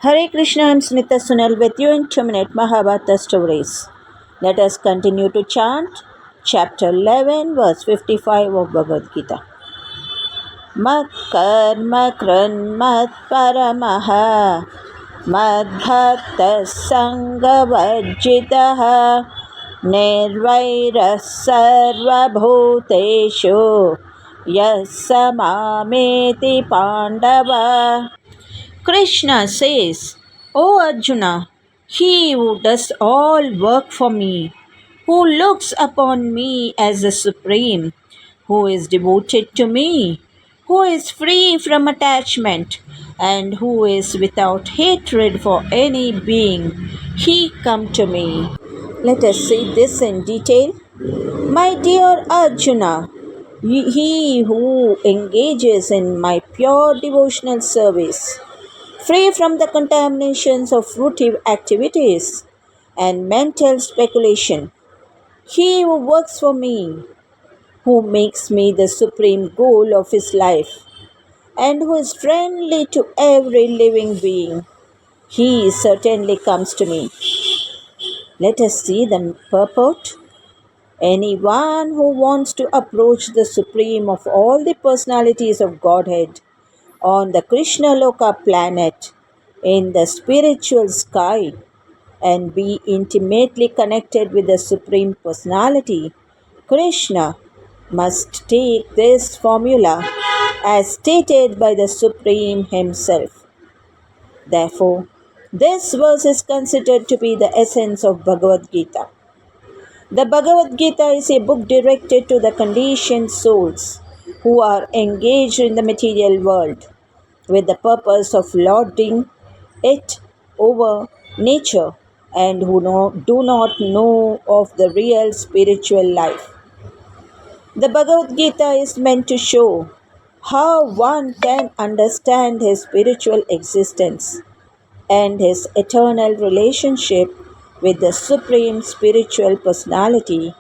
Hare Krishna, I am Smita Sunil with you in 2-minute Mahabharata stories. Let us continue to chant chapter 11, verse 55 of Bhagavad Gita. Mat karma kran mat paramaha mad bhakta sangha vajjitaha nirvaira sarva bhuteshu yassa mameti pandava. Krishna says, O Arjuna, he who does all work for me, who looks upon me as the supreme, who is devoted to me, who is free from attachment, and who is without hatred for any being, he come to me. Let us see this in detail. My dear Arjuna, he who engages in my pure devotional service, free from the contaminations of fruitive activities and mental speculation, he who works for me, who makes me the supreme goal of his life, and who is friendly to every living being, he certainly comes to me. Let us see the purport. Anyone who wants to approach the supreme of all the personalities of Godhead on the Krishna Loka planet in the spiritual sky and be intimately connected with the Supreme Personality, Krishna, must take this formula as stated by the Supreme Himself. Therefore, this verse is considered to be the essence of Bhagavad Gita. The Bhagavad Gita is a book directed to the conditioned souls who are engaged in the material world with the purpose of lording it over nature and who do not know of the real spiritual life. The Bhagavad Gita is meant to show how one can understand his spiritual existence and his eternal relationship with the Supreme Spiritual Personality,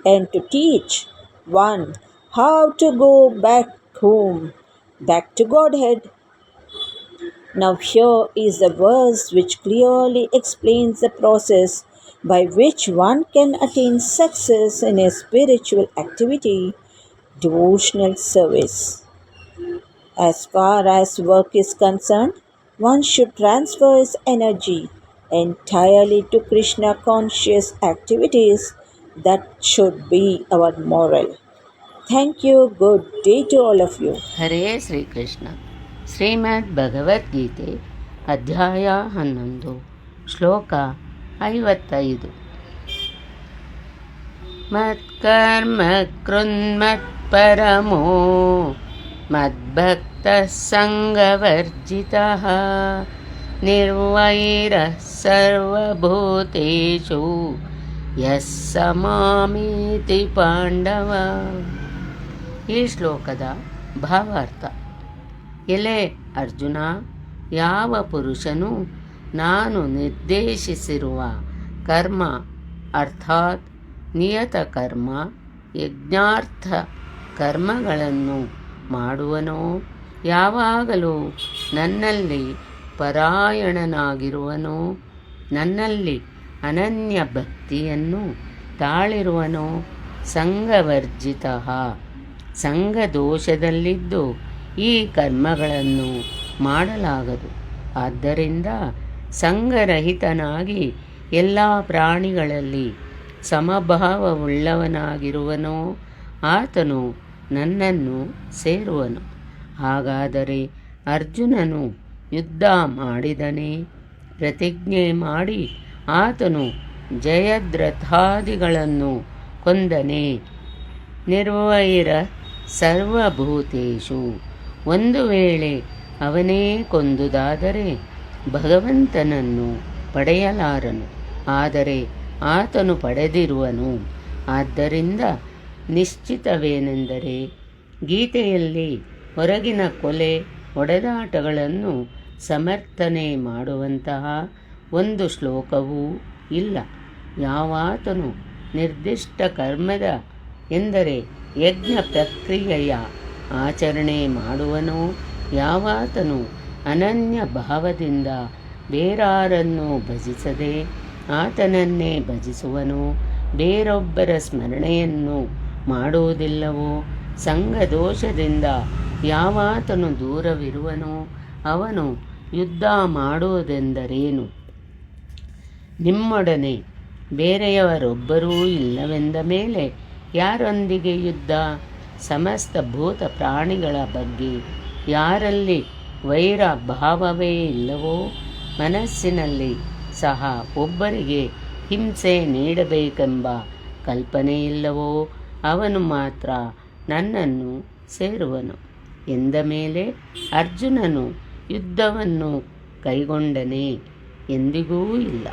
and to teach one how to go back home, back to Godhead. Now, here is the verse which clearly explains the process by which one can attain success in a spiritual activity, devotional service. As far as work is concerned, one should transfer his energy entirely to Krishna conscious activities. That should be our moral. Thank you. Good day to all of you. ಹರೇ ಶ್ರೀಕೃಷ್ಣ. ಶ್ರೀಮದ್ ಭಗವದ್ಗೀತೆ ಅಧ್ಯಾಯ 11 ಶ್ಲೋಕ 55. ಮತ್ಕರ್ಮ ಕೃನ್ಮತ್ಪರಮೋ ಮದ್ಭಕ್ತಃ ಸಂಗವರ್ಜಿತಃ ನಿರ್ವೈರಃ ಸರ್ವಭೂತೇಷು ಯಸ್ಸ ಮಾಮೇತಿ ಪಾಂಡವ. ಈ ಶ್ಲೋಕದ ಭಾವಾರ್ಥ: ಎಲೆ ಅರ್ಜುನ, ಯಾವ ಪುರುಷನು ನಾನು ನಿರ್ದೇಶಿಸಿರುವ ಕರ್ಮ ಅರ್ಥಾತ್ ನಿಯತ ಕರ್ಮ ಯಜ್ಞಾರ್ಥ ಕರ್ಮಗಳನ್ನು ಮಾಡುವನೋ, ಯಾವಾಗಲೂ ನನ್ನಲ್ಲಿ ಪರಾಯಣನಾಗಿರುವನೋ, ನನ್ನಲ್ಲಿ ಅನನ್ಯ ಭಕ್ತಿಯನ್ನು ತಾಳಿರುವನೋ, ಸಂಗವರ್ಜಿತ, ಸಂಘದೋಷದಲ್ಲಿದ್ದು ಈ ಕರ್ಮಗಳನ್ನು ಮಾಡಲಾಗದು. ಆದ್ದರಿಂದ ಸಂಘರಹಿತನಾಗಿ ಎಲ್ಲ ಪ್ರಾಣಿಗಳಲ್ಲಿ ಸಮಭಾವವುಳ್ಳವನಾಗಿರುವನೋ ಆತನು ನನ್ನನ್ನು ಸೇರುವನು. ಹಾಗಾದರೆ ಅರ್ಜುನನು ಯುದ್ಧ ಮಾಡಿದನೇ? ಪ್ರತಿಜ್ಞೆ ಮಾಡಿ ಆತನು ಜಯದ್ರಥಾದಿಗಳನ್ನು ಕೊಂದನೇ? ನಿರ್ವೈರ ಸರ್ವಭೂತೇಷು, ಒಂದು ವೇಳೆ ಅವನೇ ಕೊಂದುದಾದರೆ ಭಗವಂತನನ್ನು ಪಡೆಯಲಾರನು. ಆದರೆ ಆತನು ಪಡೆದಿರುವನು. ಆದ್ದರಿಂದ ನಿಶ್ಚಿತವೇನೆಂದರೆ ಗೀತೆಯಲ್ಲಿ ಹೊರಗಿನ ಕೊಲೆ ಹೊಡೆದಾಟಗಳನ್ನು ಸಮರ್ಥನೆ ಮಾಡುವಂತಹ ಒಂದು ಶ್ಲೋಕವೂ ಇಲ್ಲ. ಯಾವಾತನು ನಿರ್ದಿಷ್ಟ ಕರ್ಮದ ಎಂದರೆ ಯಜ್ಞ ಪ್ರಕ್ರಿಯೆಯ ಆಚರಣೆ ಮಾಡುವನೋ, ಯಾವಾತನು ಅನನ್ಯ ಭಾವದಿಂದ ಬೇರಾರನ್ನು ಭಜಿಸದೆ ಆತನನ್ನೇ ಭಜಿಸುವನೋ, ಬೇರೊಬ್ಬರ ಸ್ಮರಣೆಯನ್ನು ಮಾಡುವುದಿಲ್ಲವೋ, ಸಂಘದೋಷದಿಂದ ಯಾವಾತನು ದೂರವಿರುವನೋ ಅವನು ಯುದ್ಧ ಮಾಡುವುದೆಂದರೇನು? ನಿಮ್ಮೊಡನೆ ಬೇರೆಯವರೊಬ್ಬರೂ ಇಲ್ಲವೆಂದ ಮೇಲೆ ಯಾರೊಂದಿಗೆ ಯುದ್ಧ? ಸಮಸ್ತ ಭೂತ ಪ್ರಾಣಿಗಳ ಬಗ್ಗೆ ಯಾರಲ್ಲಿ ವೈರ ಭಾವವೇ ಇಲ್ಲವೋ, ಮನಸ್ಸಿನಲ್ಲಿ ಸಹ ಒಬ್ಬರಿಗೆ ಹಿಂಸೆ ನೀಡಬೇಕೆಂಬ ಕಲ್ಪನೆಯಿಲ್ಲವೋ ಅವನು ಮಾತ್ರ ನನ್ನನ್ನು ಸೇರುವನು ಎಂದ ಮೇಲೆ ಅರ್ಜುನನು ಯುದ್ಧವನ್ನು ಕೈಗೊಂಡನೇ? ಎಂದಿಗೂ ಇಲ್ಲ.